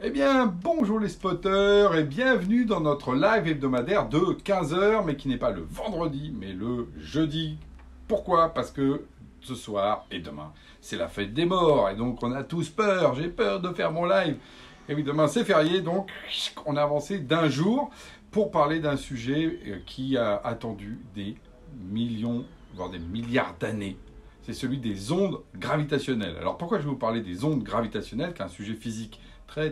Eh bien, bonjour les spotters et bienvenue dans notre live hebdomadaire de 15 heures, mais qui n'est pas le vendredi, mais le jeudi. Pourquoi? Parce que ce soir et demain, c'est la fête des morts et donc on a tous peur. J'ai peur de faire mon live. Et oui, demain c'est férié, donc on a avancé d'un jour pour parler d'un sujet qui a attendu des millions, voire des milliards d'années. C'est celui des ondes gravitationnelles. Alors pourquoi je vais vous parler des ondes gravitationnelles, qui est un sujet physique très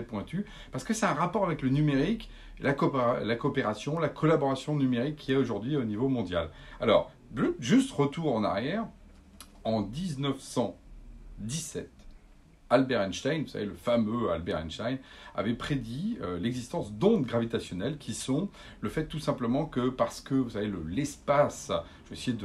pointu? Parce que c'est un rapport avec le numérique, la coopération, la collaboration numérique qu'il y a aujourd'hui au niveau mondial. Alors, juste retour en arrière, en 1917, Albert Einstein, vous savez, le fameux Albert Einstein, avait prédit l'existence d'ondes gravitationnelles qui sont le fait tout simplement que parce que, vous savez, l'espace, je vais essayer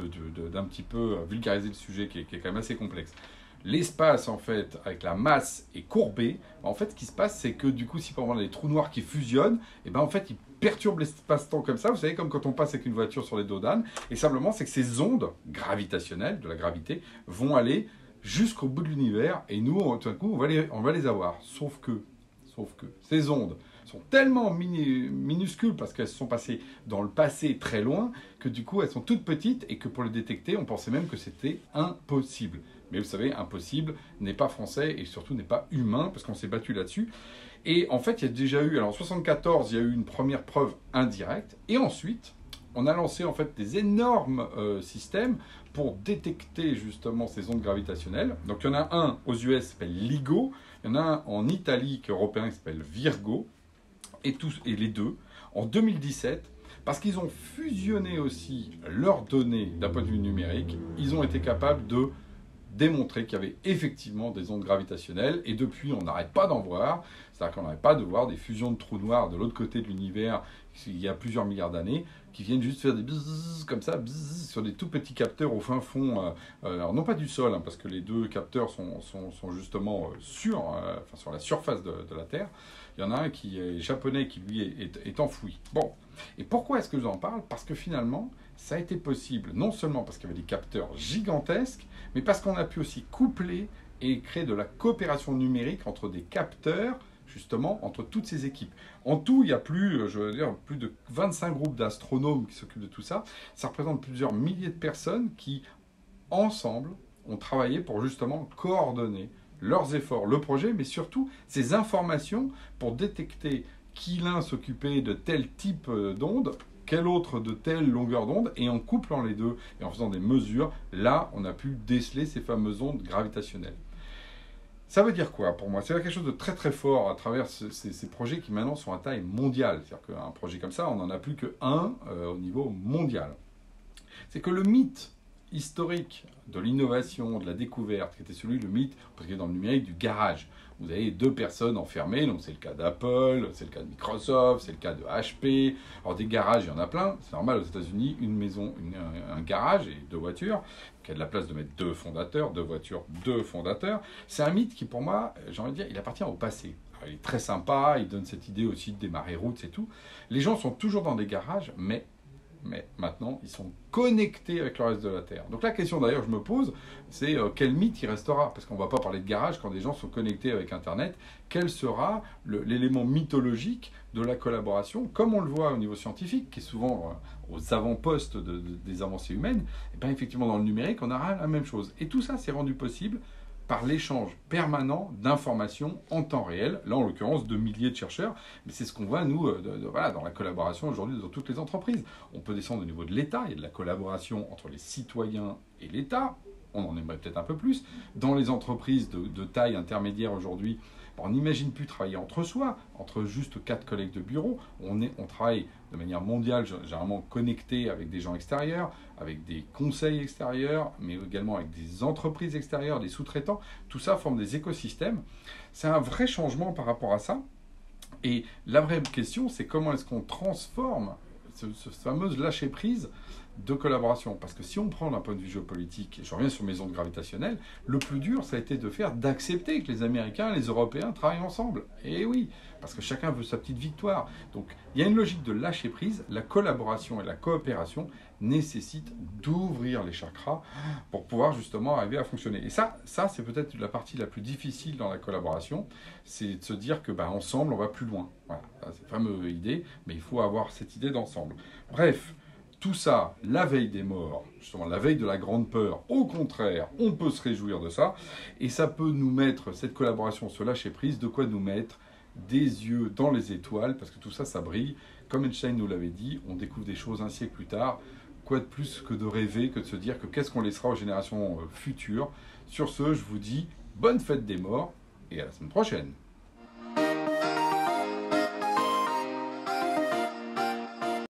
d'un petit peu vulgariser le sujet qui est quand même assez complexe. L'espace, en fait, avec la masse est courbé. En fait, ce qui se passe, c'est que du coup, si par exemple on a des trous noirs qui fusionnent, et ben en fait, ils perturbent l'espace-temps comme ça. Vous savez, comme quand on passe avec une voiture sur les dos d'âne. Et simplement, c'est que ces ondes gravitationnelles, de la gravité, vont aller jusqu'au bout de l'univers. Et nous, tout d'un coup, on va les avoir. Sauf que ces ondes sont tellement minuscules parce qu'elles sont passées dans le passé très loin que du coup, elles sont toutes petites et que pour les détecter, on pensait même que c'était impossible. Mais vous savez, impossible n'est pas français et surtout n'est pas humain parce qu'on s'est battu là-dessus. Et en fait, il y a déjà eu, alors en 1974, il y a eu une première preuve indirecte. Et ensuite, on a lancé en fait des énormes systèmes pour détecter justement ces ondes gravitationnelles. Donc il y en a un aux US qui s'appelle LIGO, il y en a un en Italie qui est européen qui s'appelle Virgo, et les deux en 2017. Parce qu'ils ont fusionné aussi leurs données d'un point de vue numérique, ils ont été capables de démontrer qu'il y avait effectivement des ondes gravitationnelles, et depuis on n'arrête pas d'en voir, c'est-à-dire qu'on n'arrête pas de voir des fusions de trous noirs de l'autre côté de l'univers il y a plusieurs milliards d'années, qui viennent juste faire des bzzz comme ça, bzzz, sur des tout petits capteurs au fin fond, alors non pas du sol, hein, parce que les deux capteurs sont justement sur la surface de la Terre. Il y en a un qui est japonais qui lui est enfoui. Bon, et pourquoi est-ce que je vous en parle? Parce que finalement, ça a été possible, non seulement parce qu'il y avait des capteurs gigantesques, mais parce qu'on a pu aussi coupler et créer de la coopération numérique entre des capteurs, justement, entre toutes ces équipes. En tout, il y a plus de 25 groupes d'astronomes qui s'occupent de tout ça. Ça représente plusieurs milliers de personnes qui, ensemble, ont travaillé pour justement coordonner leurs efforts, le projet, mais surtout ces informations pour détecter qui l'un s'occupait de tel type d'onde, quel autre de telle longueur d'onde, et en couplant les deux et en faisant des mesures, là, on a pu déceler ces fameuses ondes gravitationnelles. Ça veut dire quoi pour moi? C'est quelque chose de très fort à travers ces projets qui maintenant sont à taille mondiale. C'est-à-dire qu'un projet comme ça, on n'en a plus qu'un au niveau mondial. C'est que le mythe historique de l'innovation, de la découverte, qui était le mythe, parce que dans le numérique, du garage. Vous avez deux personnes enfermées, donc c'est le cas d'Apple, c'est le cas de Microsoft, c'est le cas de HP. Alors des garages, il y en a plein. C'est normal aux États-Unis, une maison, un garage et deux voitures. Il y a de la place de mettre deux fondateurs, deux voitures, deux fondateurs. C'est un mythe qui, pour moi, j'ai envie de dire, il appartient au passé. Alors, il est très sympa, il donne cette idée aussi de démarrer route et tout. Les gens sont toujours dans des garages, mais maintenant, ils sont connectés avec le reste de la Terre. Donc la question d'ailleurs que je me pose, c'est quel mythe il restera? Parce qu'on ne va pas parler de garage quand des gens sont connectés avec Internet. Quel sera l'élément mythologique de la collaboration, comme on le voit au niveau scientifique, qui est souvent aux avant-postes des avancées humaines? Et bien effectivement, dans le numérique, on aura la même chose. Et tout ça, c'est rendu possible par l'échange permanent d'informations en temps réel, là en l'occurrence de milliers de chercheurs, mais c'est ce qu'on voit nous voilà, dans la collaboration aujourd'hui dans toutes les entreprises. On peut descendre au niveau de l'État, il y a de la collaboration entre les citoyens et l'État, on en aimerait peut-être un peu plus. Dans les entreprises de taille intermédiaire aujourd'hui, on n'imagine plus travailler entre soi, entre juste 4 collègues de bureau. On travaille de manière mondiale, généralement connecté avec des gens extérieurs, avec des conseils extérieurs, mais également avec des entreprises extérieures, des sous-traitants. Tout ça forme des écosystèmes. C'est un vrai changement par rapport à ça. Et la vraie question, c'est comment est-ce qu'on transforme ce fameux lâcher-prise de collaboration. Parce que si on prend d'un point de vue géopolitique, et je reviens sur mes ondes gravitationnelles, le plus dur, ça a été d'accepter que les Américains et les Européens travaillent ensemble. Et oui, parce que chacun veut sa petite victoire. Donc il y a une logique de lâcher prise. La collaboration et la coopération nécessitent d'ouvrir les chakras pour pouvoir justement arriver à fonctionner. Et ça c'est peut-être la partie la plus difficile dans la collaboration, c'est de se dire que ensemble, on va plus loin. Voilà, c'est une fameuse idée, mais il faut avoir cette idée d'ensemble. Bref, tout ça, la veille des morts, justement la veille de la grande peur, au contraire, on peut se réjouir de ça, et ça peut nous mettre, cette collaboration, ce lâcher-prise, de quoi nous mettre des yeux dans les étoiles, parce que tout ça, ça brille. Comme Einstein nous l'avait dit, on découvre des choses un siècle plus tard. Quoi de plus que de rêver, que de se dire que qu'est-ce qu'on laissera aux générations futures. Sur ce, je vous dis bonne fête des morts, et à la semaine prochaine.